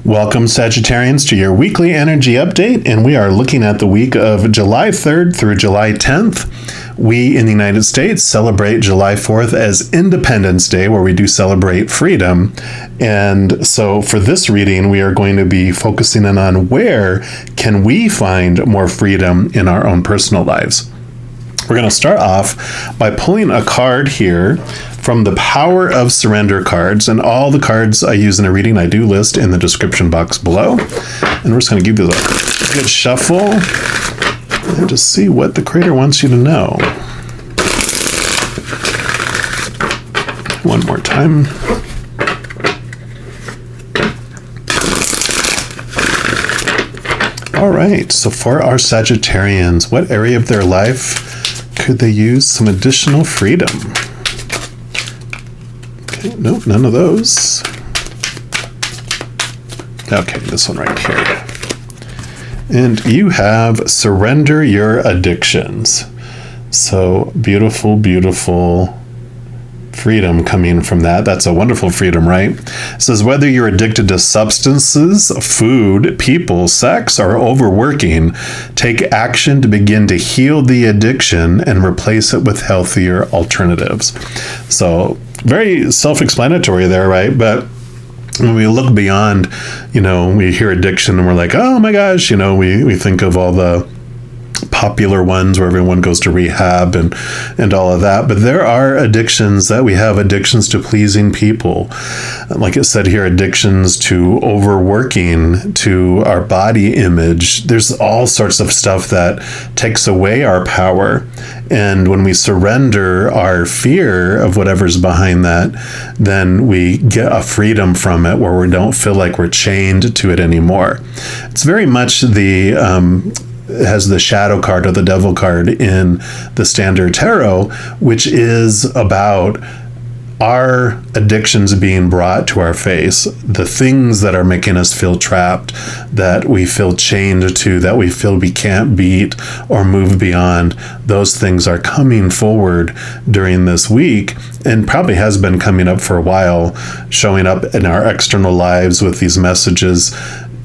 Welcome, Sagittarians, to your weekly energy update, and we are looking at the week of July 3rd through July 10th. We in the United States celebrate July 4th as Independence Day, where we do celebrate freedom. And so for this reading, we are going to be focusing in on where can we find more freedom in our own personal lives. We're going to start off by pulling a card here from the Power of Surrender cards, and all the cards I use in a reading I do list in the description box below. And we're just going to give this a good shuffle and just see what the creator wants you to know. One more time. All right, so for our Sagittarians, what area of their life could they use some additional freedom? Okay, nope, none of those. Okay, this one right here. And you have surrender your addictions. So beautiful, beautiful freedom coming from that. That's a wonderful freedom, right? It says whether you're addicted to substances, food, people, sex, or overworking, take action to begin to heal the addiction and replace it with healthier alternatives. So very self-explanatory there, right? But when we look beyond, we hear addiction and we're like, oh my gosh, we think of all the popular ones where everyone goes to rehab and all of that. But there are addictions that we have, addictions to pleasing people. Like it said here, addictions to overworking, to our body image. There's all sorts of stuff that takes away our power. And when we surrender our fear of whatever's behind that, then we get a freedom from it where we don't feel like we're chained to it anymore. It's very much it has the shadow card or the devil card in the standard tarot, which is about our addictions being brought to our face, the things that are making us feel trapped, that we feel chained to, that we feel we can't beat or move beyond. Those things are coming forward during this week and probably has been coming up for a while, showing up in our external lives with these messages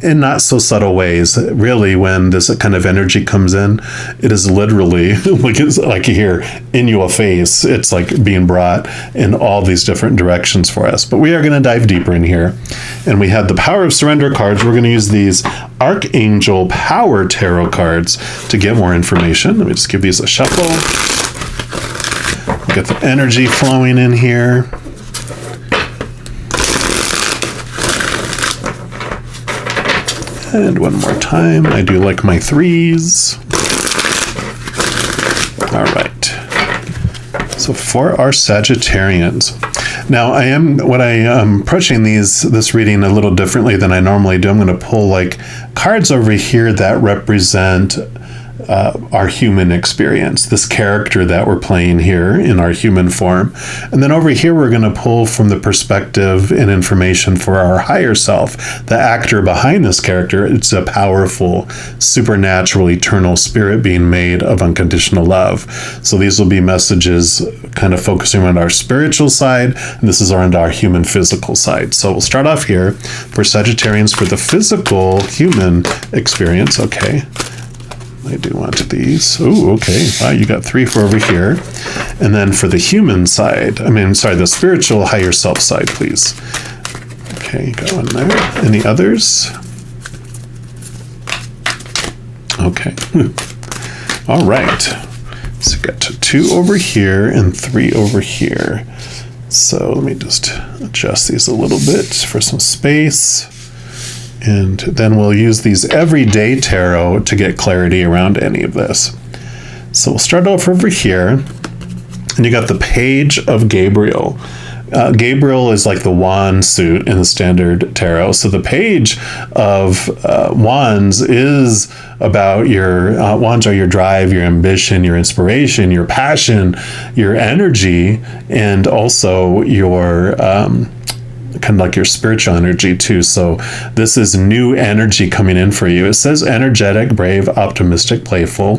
in not so subtle ways. Really, when this kind of energy comes in, it is literally like you hear in your face. It's like being brought in all these different directions for us. But we are going to dive deeper in here. And we had the Power of Surrender cards. We're going to use these Archangel Power Tarot cards to get more information. Let me just give these a shuffle. Get the energy flowing in here. And one more time. I do like my threes. All right. So for our Sagittarians. Now I am approaching this reading a little differently than I normally do. I'm going to pull cards over here that represent our human experience, this character that we're playing here in our human form. And then over here, we're going to pull from the perspective and information for our higher self, the actor behind this character. It's a powerful, supernatural, eternal spirit being made of unconditional love. So these will be messages kind of focusing on our spiritual side, and this is around our human physical side. So we'll start off here for Sagittarians for the physical human experience. Okay. I do want these. Oh, okay. Wow, you got 3 for over here. And then for the human side, the spiritual higher self side, please. Okay, got one there. Any others? Okay. All right. So got 2 over here and 3 over here. So let me just adjust these a little bit for some space. And then we'll use these everyday tarot to get clarity around any of this. So we'll start off over here. And you got the Page of Gabriel. Gabriel is like the wand suit in the standard tarot. So the Page of Wands is about wands are your drive, your ambition, your inspiration, your passion, your energy, and also your kind of like your spiritual energy too. So this is new energy coming in for you. It says energetic, brave, optimistic, playful.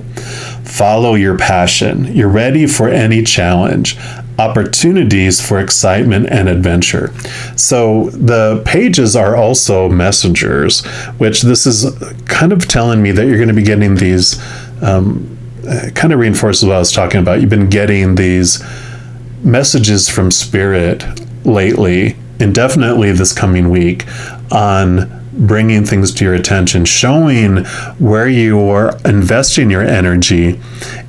Follow your passion. You're ready for any challenge. Opportunities for excitement and adventure. So the pages are also messengers, which this is kind of telling me that you're going to be getting these, kind of reinforces what I was talking about. You've been getting these messages from Spirit lately, and definitely this coming week, on bringing things to your attention, showing where you are investing your energy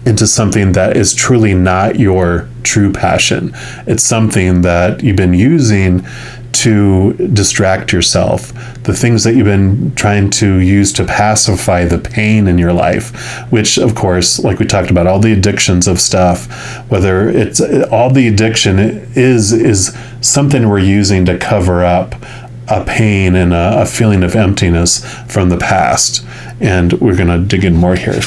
into something that is truly not your true passion. It's something that you've been using to distract yourself, the things that you've been trying to use to pacify the pain in your life, which of course, like we talked about, all the addictions of stuff, whether it's all the addiction is something we're using to cover up a pain and a feeling of emptiness from the past. And we're going to dig in more here.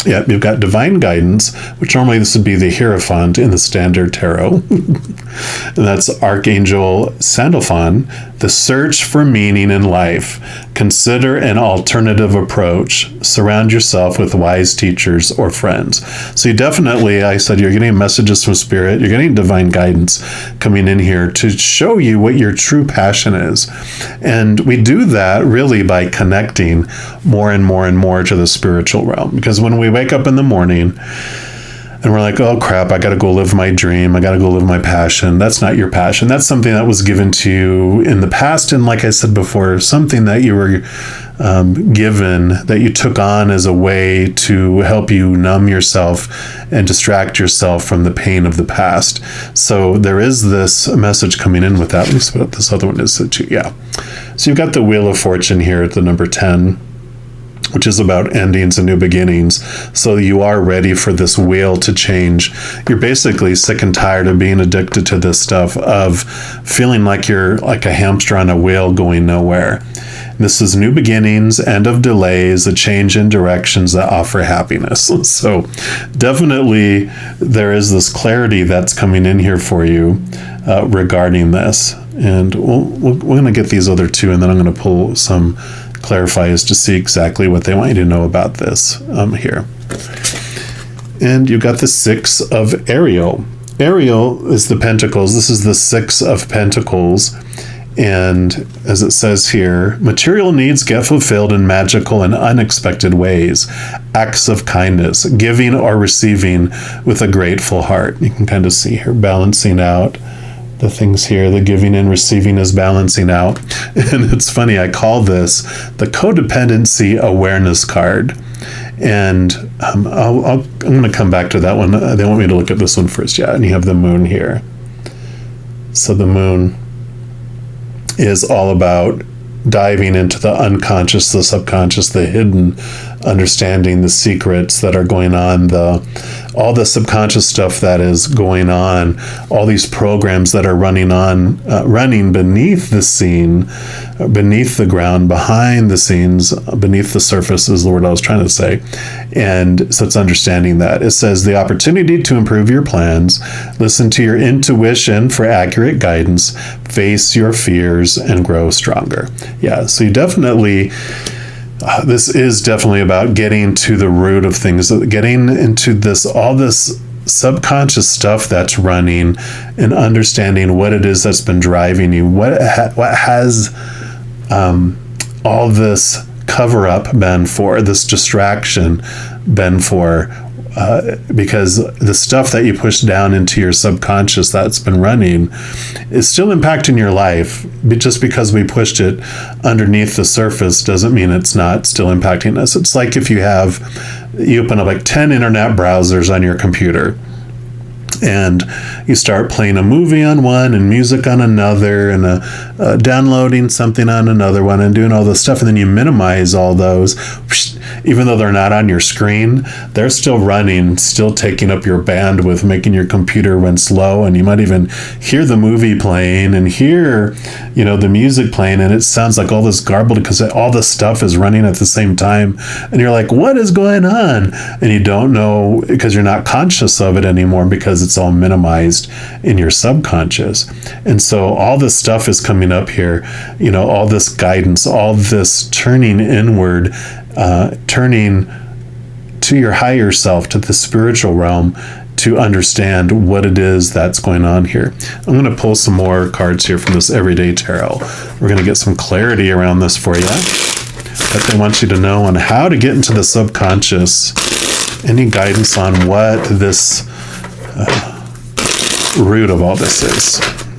Yeah, you've got divine guidance, which normally this would be the Hierophant in the standard tarot. And that's Archangel Sandalphon. The search for meaning in life. Consider an alternative approach. Surround yourself with wise teachers or friends. So you definitely, I said, you're getting messages from Spirit. You're getting divine guidance coming in here to show you what your true passion is. And we do that really by connecting more and more and more to the spiritual realm. Because when we wake up in the morning and we're like, oh crap, I got to go live my dream. I got to go live my passion. That's not your passion. That's something that was given to you in the past. And like I said before, something that you were given, that you took on as a way to help you numb yourself and distract yourself from the pain of the past. So there is this message coming in with that. Let me see what this other one is too. Yeah. So you've got the Wheel of Fortune here at the number 10. Which is about endings and new beginnings. So you are ready for this wheel to change. You're basically sick and tired of being addicted to this stuff, of feeling like you're like a hamster on a wheel going nowhere. This is new beginnings, end of delays, a change in directions that offer happiness. So definitely there is this clarity that's coming in here for you regarding this. And we're going to get these other two, and then I'm going to pull some clarifiers to see exactly what they want you to know about this here. And you've got the Six of Ariel. Ariel is the Pentacles. This is the Six of Pentacles. And as it says here, material needs get fulfilled in magical and unexpected ways. Acts of kindness, giving or receiving with a grateful heart. You can kind of see here balancing out the things here. The giving and receiving is balancing out. And it's funny, I call this the codependency awareness card. And I'm going to come back to that one. They want me to look at this one first. Yeah, and you have the moon here. So the moon is all about diving into the unconscious, the subconscious, the hidden, understanding the secrets that are going on, all the subconscious stuff that is going on, all these programs that are running beneath the scene, beneath the ground, behind the scenes, beneath the surface is the word I was trying to say. And so it's understanding that. It says the opportunity to improve your plans, listen to your intuition for accurate guidance, face your fears, and grow stronger. Yeah, so you definitely, this is definitely about getting to the root of things, getting into all this subconscious stuff that's running, and understanding what it is that's been driving you, what has all this cover up been for, this distraction been for, because the stuff that you push down into your subconscious that's been running is still impacting your life. But just because we pushed it underneath the surface doesn't mean it's not still impacting us. It's like if you open up like 10 internet browsers on your computer, and you start playing a movie on one and music on another, and downloading something on another one, and doing all this stuff, and then you minimize all those. Even though they're not on your screen, they're still running, still taking up your bandwidth, making your computer run slow, and you might even hear the movie playing and hear, the music playing, and it sounds like all this garbled because all this stuff is running at the same time, and you're like, what is going on? And you don't know because you're not conscious of it anymore, because it's all minimized in your subconscious. And so all this stuff is coming up here, all this guidance, all this turning inward, turning to your higher self, to the spiritual realm, to understand what it is that's going on here. I'm going to pull some more cards here from this Everyday Tarot. We're going to get some clarity around this for you. But they want you to know on how to get into the subconscious. Any guidance on what this root of all this is.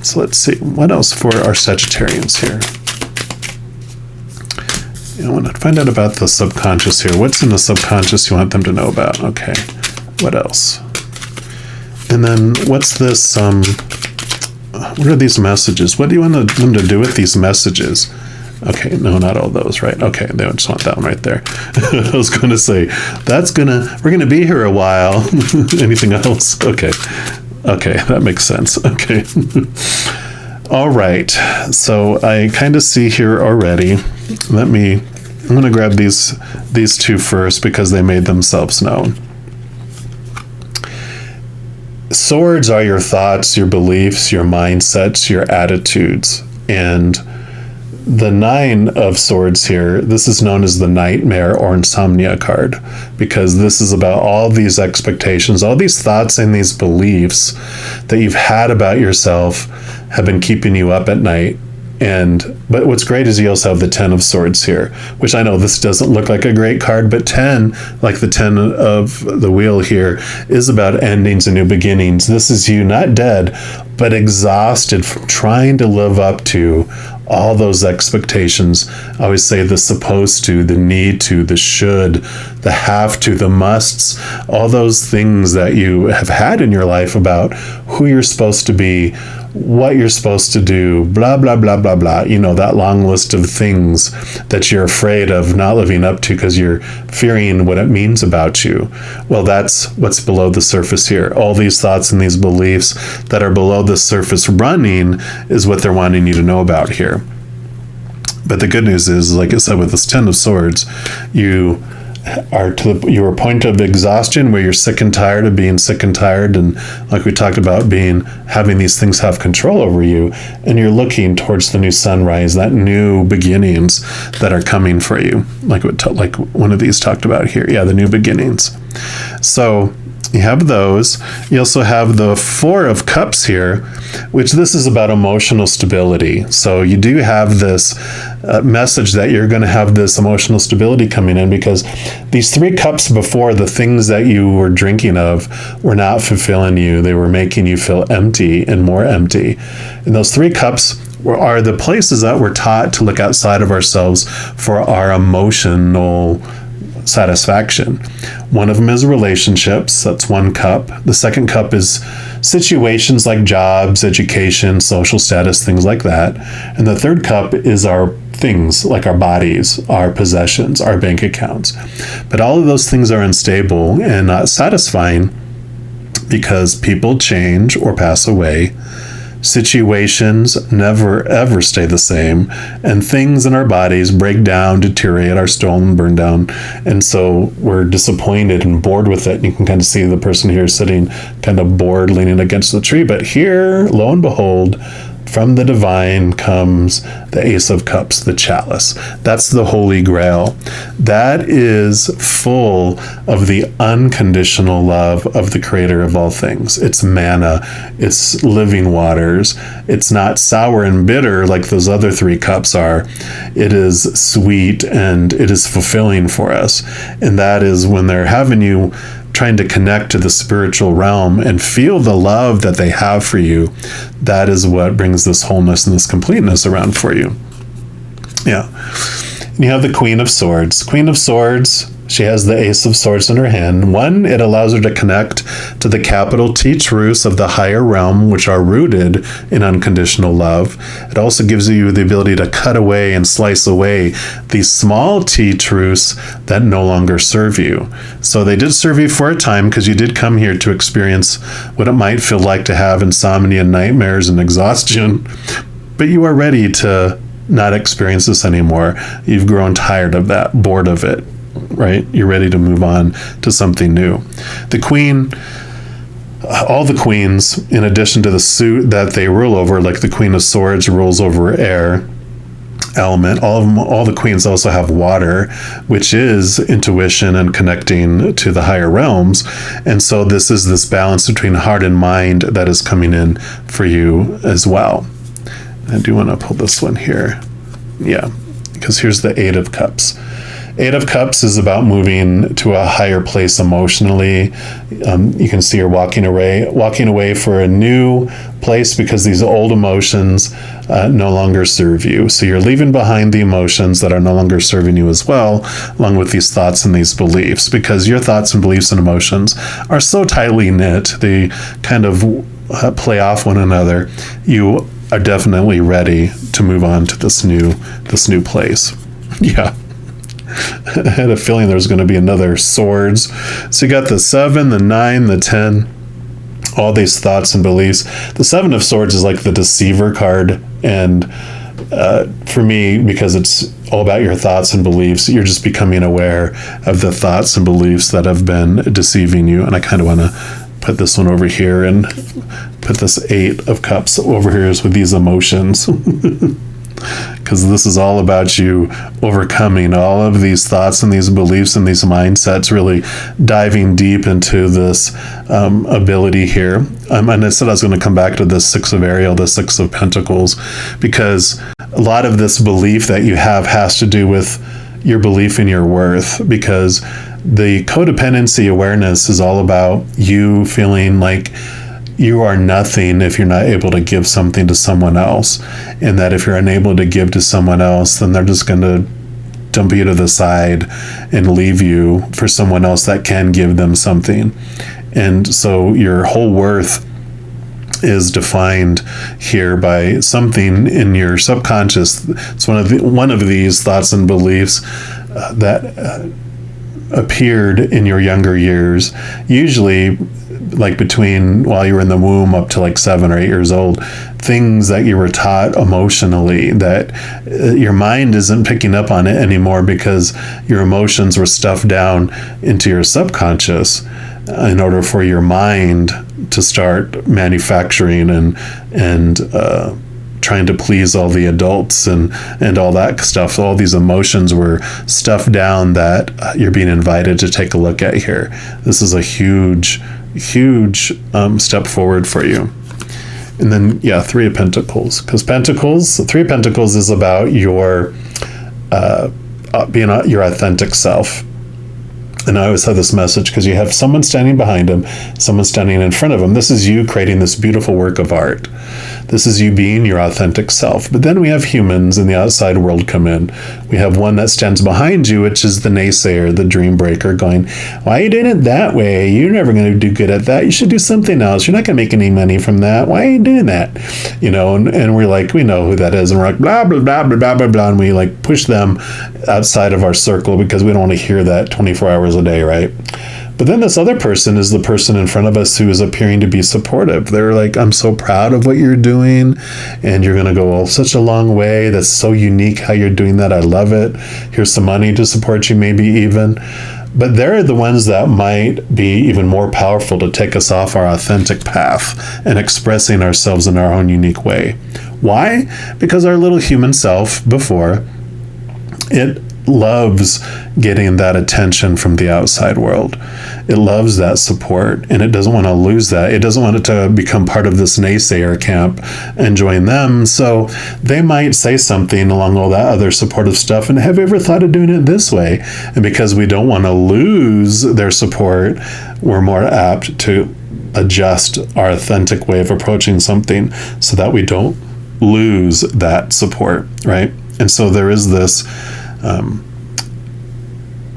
So let's see. What else for our Sagittarians here? I want to find out about the subconscious here. What's in the subconscious you want them to know about? Okay. What else? And then what's this, what are these messages? What do you want them to do with these messages? Okay, no, not all those, right? Okay, they just want that one right there. I was going to say, we're going to be here a while. Anything else? Okay, that makes sense. Okay. All right, so I kind of see here already. I'm going to grab these two first because they made themselves known. Swords are your thoughts, your beliefs, your mindsets, your attitudes. And the 9 of Swords here, this is known as the Nightmare or Insomnia card, because this is about all these expectations, all these thoughts and these beliefs that you've had about yourself have been keeping you up at night. But what's great is you also have the 10 of Swords here, which I know this doesn't look like a great card, but 10, like the 10 of the wheel here, is about endings and new beginnings. This is you not dead, but exhausted from trying to live up to all those expectations. I always say the supposed to, the need to, the should, the have to, the musts, all those things that you have had in your life about who you're supposed to be, what you're supposed to do, blah, blah, blah, blah, blah. That long list of things that you're afraid of not living up to because you're fearing what it means about you. Well, that's what's below the surface here. All these thoughts and these beliefs that are below the surface running is what they're wanting you to know about here. But the good news is, like I said, with this 10 of Swords, you are to your point of exhaustion where you're sick and tired of being sick and tired, and like we talked about, having these things have control over you, and you're looking towards the new sunrise, that new beginnings that are coming for you, like one of these talked about here. Yeah, the new beginnings. So you have those. You also have the 4 of Cups here, which this is about emotional stability. So you do have this message that you're going to have this emotional stability coming in, because these 3 cups before, the things that you were drinking of were not fulfilling you. They were making you feel empty and more empty. And those 3 cups are the places that we're taught to look outside of ourselves for our emotional satisfaction. One of them is relationships. That's 1 cup. The 2nd cup is situations like jobs, education, social status, things like that. And the 3rd cup is our things like our bodies, our possessions, our bank accounts. But all of those things are unstable and not satisfying because people change or pass away. Situations never ever stay the same, and things in our bodies break down, deteriorate, are stolen, burned down, and so we're disappointed and bored with it. And you can kind of see the person here sitting kind of bored, leaning against the tree. But here, lo and behold, from the divine comes the Ace of Cups, the chalice. That's the Holy Grail. That is full of the unconditional love of the Creator of all things. It's manna. It's living waters. It's not sour and bitter like those other 3 cups are. It is sweet and it is fulfilling for us. And that is when they're having you trying to connect to the spiritual realm and feel the love that they have for you. That is what brings this wholeness and this completeness around for you. Yeah. And you have the Queen of Swords. Queen of Swords, she has the Ace of Swords in her hand. 1, it allows her to connect to the capital T truths of the higher realm, which are rooted in unconditional love. It also gives you the ability to cut away and slice away these small T truths that no longer serve you. So they did serve you for a time because you did come here to experience what it might feel like to have insomnia, nightmares, and exhaustion. But you are ready to not experience this anymore. You've grown tired of that, bored of it. Right? You're ready to move on to something new. The Queen all the queens, in addition to the suit that they rule over, like the Queen of Swords rules over air element, all the queens also have water, which is intuition and connecting to the higher realms. And so this is this balance between heart and mind that is coming in for you as well. I do want to pull this one here. Yeah, because here's the Eight of Cups. Eight of Cups is about moving to a higher place emotionally. You can see her walking away for a new place because these old emotions no longer serve you. So you're leaving behind the emotions that are no longer serving you as well, along with these thoughts and these beliefs, because your thoughts and beliefs and emotions are so tightly knit, they kind of play off one another. You are definitely ready to move on to this new place. Yeah. I had a feeling there was going to be another swords. So you got the 7, the 9, the 10, all these thoughts and beliefs. The 7 of Swords is like the deceiver card. And for me, because it's all about your thoughts and beliefs, you're just becoming aware of the thoughts and beliefs that have been deceiving you. And I kind of want to put this one over here and put this 8 of Cups over here with these emotions. Because this is all about you overcoming all of these thoughts and these beliefs and these mindsets, really diving deep into this ability here. And I said I was going to come back to the 6 of Ariel, the 6 of Pentacles, because a lot of this belief that you have has to do with your belief in your worth, because the codependency awareness is all about you feeling like you are nothing if you're not able to give something to someone else. And that if you're unable to give to someone else, then they're just going to dump you to the side and leave you for someone else that can give them something. And so your whole worth is defined here by something in your subconscious. It's one of these thoughts and beliefs that appeared in your younger years, usually like between while you were in the womb up to like 7 or 8 years old, things that you were taught emotionally that your mind isn't picking up on it anymore because your emotions were stuffed down into your subconscious in order for your mind to start manufacturing and trying to please all the adults and all that stuff. All these emotions were stuffed down that you're being invited to take a look at here. This is a huge step forward for you. And then, yeah, 3 of Pentacles. Because 3 of Pentacles is about your being your authentic self. And I always have this message because you have someone standing behind him, someone standing in front of him. This is you creating this beautiful work of art. This is you being your authentic self. But then we have humans in the outside world come in. We have one that stands behind you, which is the naysayer, the dream breaker, going, why are you doing it that way? You're never going to do good at that. You should do something else. You're not going to make any money from that. Why are you doing that? You know, and we're like, we know who that is. And we're like, blah, blah, blah, blah, blah, blah, blah. And we like push them outside of our circle because we don't want to hear that 24 hours a day, right? But then this other person is the person in front of us who is appearing to be supportive. They're like, I'm so proud of what you're doing, and you're going to go such a long way. That's so unique how you're doing that. I love it. Here's some money to support you, maybe even. But they're the ones that might be even more powerful to take us off our authentic path and expressing ourselves in our own unique way. Why? Because our little human self before, it loves getting that attention from the outside world. It loves that support, and it doesn't want to lose that. It doesn't want it to become part of this naysayer camp and join them. So they might say something along all that other supportive stuff, and have you ever thought of doing it this way? And because we don't want to lose their support, we're more apt to adjust our authentic way of approaching something so that we don't lose that support, right? And so there is this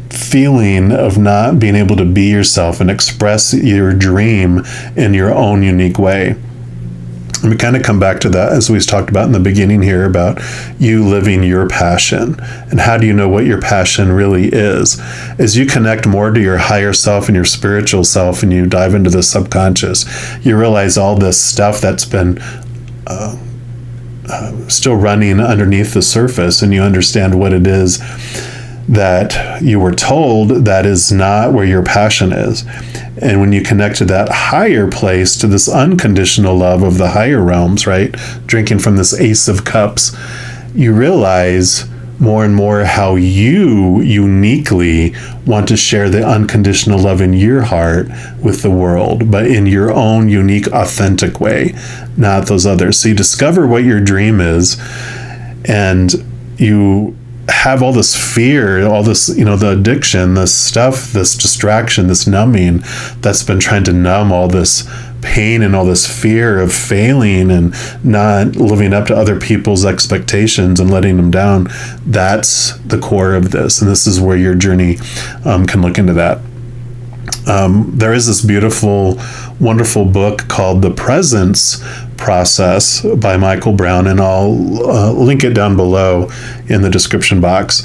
feeling of not being able to be yourself and express your dream in your own unique way. And we kind of come back to that as we talked about in the beginning here about you living your passion. And how do you know what your passion really is? As you connect more to your higher self and your spiritual self and you dive into the subconscious, you realize all this stuff that's been still running underneath the surface, and you understand what it is that you were told that is not where your passion is. And when you connect to that higher place, to this unconditional love of the higher realms, right? Drinking from this Ace of Cups, you realize more and more how you uniquely want to share the unconditional love in your heart with the world, but in your own unique, authentic way, not those others. So you discover what your dream is, and you have all this fear, all this, the addiction, this stuff, this distraction, this numbing that's been trying to numb all this pain and all this fear of failing and not living up to other people's expectations and letting them down. That's the core of this. And this is where your journey can look into that. There is this beautiful, wonderful book called The Presence Process by Michael Brown, and I'll link it down below in the description box.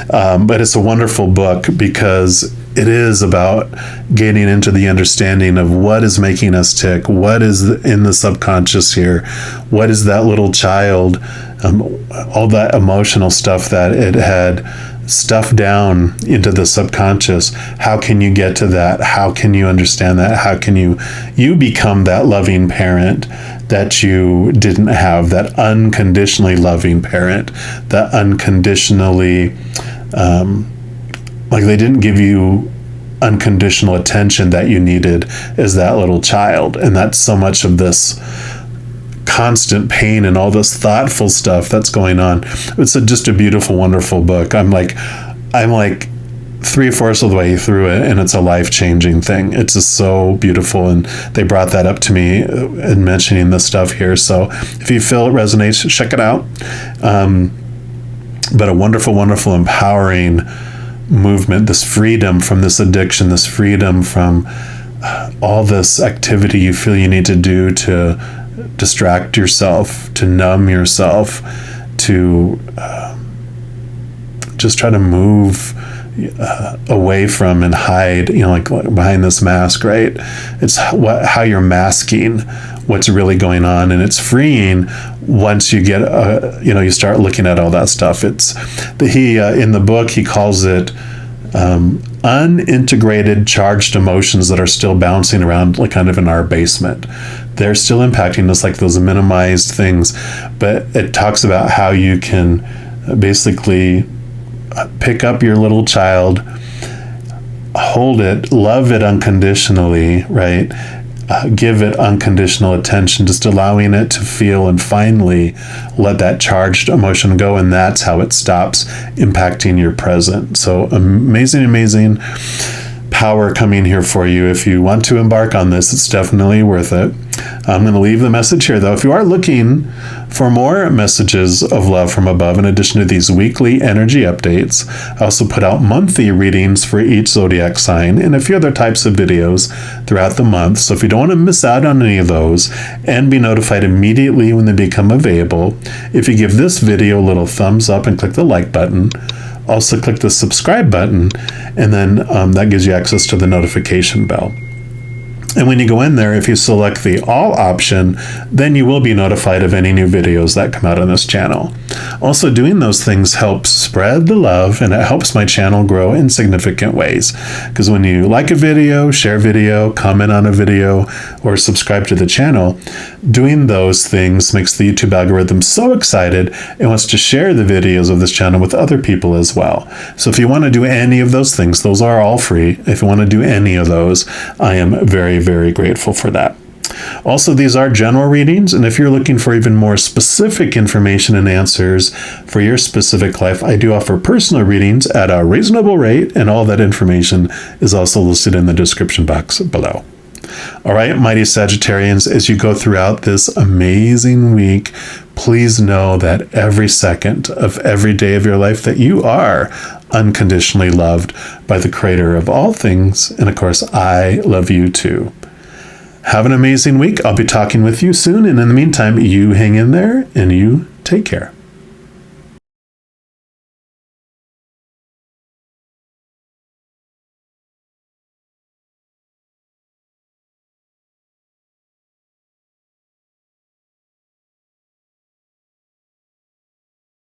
But it's a wonderful book because it is about getting into the understanding of what is making us tick, what is in the subconscious here, what is that little child, all that emotional stuff that it had stuff down into the subconscious. How can you get to that? How can you understand that? How can you become that loving parent that you didn't have, that unconditionally loving parent, that unconditionally, like they didn't give you unconditional attention that you needed as that little child. And that's so much of this constant pain and all this thoughtful stuff that's going on. It's just a beautiful, wonderful book. I'm like 3/4 of the way through it, and it's a life-changing thing. It's just so beautiful, and they brought that up to me in mentioning this stuff here. So if you feel it resonates, check it out. But a wonderful, wonderful, empowering movement, this freedom from this addiction, this freedom from all this activity you feel you need to do to distract yourself, to numb yourself, to just try to move away from and hide, like behind this mask, right? It's how you're masking what's really going on, and it's freeing once you get, you start looking at all that stuff. It's in the book he calls it unintegrated charged emotions that are still bouncing around, like kind of in our basement. They're still impacting us, like those minimized things, but it talks about how you can basically pick up your little child, hold it, love it unconditionally, right? Give it unconditional attention, just allowing it to feel, and finally let that charged emotion go, and that's how it stops impacting your present. So amazing, amazing power coming here for you. If you want to embark on this, it's definitely worth it. I'm going to leave the message here, though. If you are looking for more messages of love from above, in addition to these weekly energy updates, I also put out monthly readings for each zodiac sign and a few other types of videos throughout the month. So if you don't want to miss out on any of those and be notified immediately when they become available, if you give this video a little thumbs up and click the like button, also click the subscribe button, and then that gives you access to the notification bell. And when you go in there, if you select the all option, then you will be notified of any new videos that come out on this channel. Also, doing those things helps spread the love, and it helps my channel grow in significant ways. Because when you like a video, share video, comment on a video, or subscribe to the channel, doing those things makes the YouTube algorithm so excited it wants to share the videos of this channel with other people as well. So if you want to do any of those things, those are all free. If you want to do any of those, I am very, very grateful for that. Also, these are general readings, and if you're looking for even more specific information and answers for your specific life, I do offer personal readings at a reasonable rate, and all that information is also listed in the description box below. All right, mighty Sagittarians, as you go throughout this amazing week, please know that every second of every day of your life that you are unconditionally loved by the Creator of all things, and of course, I love you too. Have an amazing week. I'll be talking with you soon, and in the meantime, you hang in there and you take care.